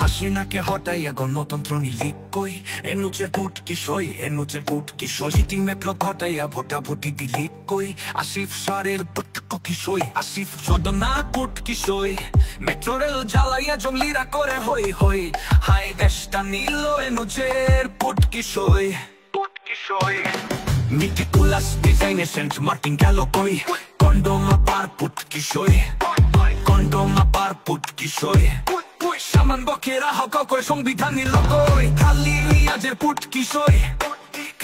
হাসিনাকে হটাইয়া গণতন্ত্র নিলি কই এনুচের পুট কিশোই এনুচের পুট কিশোই সিটি মেট্রো ঘটাইয়া ভোটাভুটি দিলি কই আসিফ সারের পুট কিশোই আসিফ চোদনা পুট কিশোই মেট্রো রেল জ্বালাইয়া জঙ্গলিরা করে হই হই হাই দেশটা নিল এনুচের পুট কিশোই পুট কিশোই মিটিকুলাস ডিজাইনে সেন্ট মার্টিন গেল কই কন্ডোমা পার পুট কিশোই কন্ডোমা পার পুট কিশোই সামান বকেরা হক কই সংবিধান নিল কই খালি রিয়াজের পুট কিশোই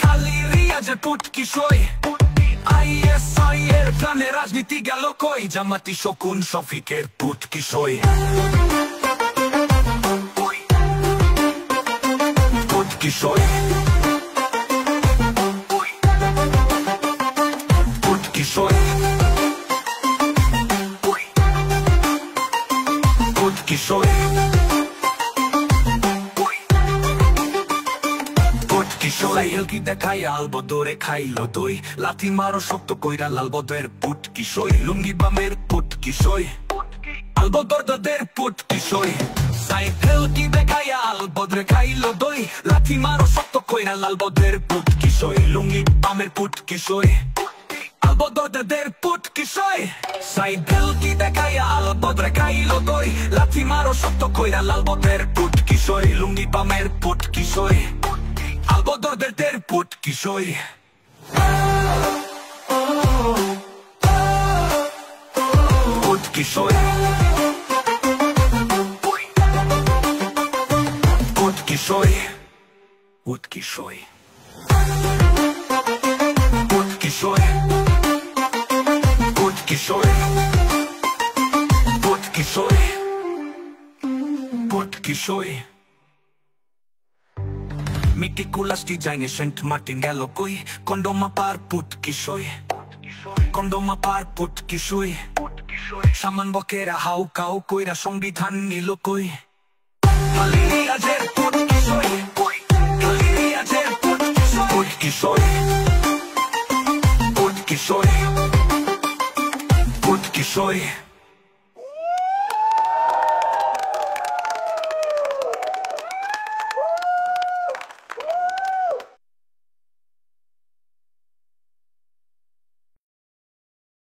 খালি রিয়াজের পুট কিশোই আইএসআই এর প্রাণে রাজনীতি গেল কই জামাতি শকুন শফিকের পুট কিশোই পুট কিশোই পুট কিশোই পুট কিশোই কি দেখাই আলবদরে খাইলো দই লাথি মারো শক্ত কইরা লালবদের পুট কিশোই লুঙ্গি বামের পুট কিশোই আলবদরদের পুট কিশোই সাইকেল কি দেখাই আলবদরে খাইলো দই লাথি মারো শক্ত কইরা লালবদের পুট কিশোই লুঙ্গি বামের পুট কিশোই আলবদরদের পুট কিশোই সাইকেল কি দেখাই আলবদরে খাইলো দই লাথি মারো শক্ত কইরা লালবদের পুট কিশোই লুঙ্গি বামের পুট কিশোই আলবদরদের পুট কিশোই পুট কিশোই পুট কিশোই পুট কিশোই পুট কিশোই পুট কিশোই পুট কিশোই পুট কিশোই মিটিকুলাস ডিজাইনে সেন্ট মার্টিন গেল কই কন্ডোমা পার পুট কিশোই কন্ডোমা পার পুট কিশোই সামান বকেরা হাউ কাউ কইরা সংবিধান নিল কই খালি রিয়াজের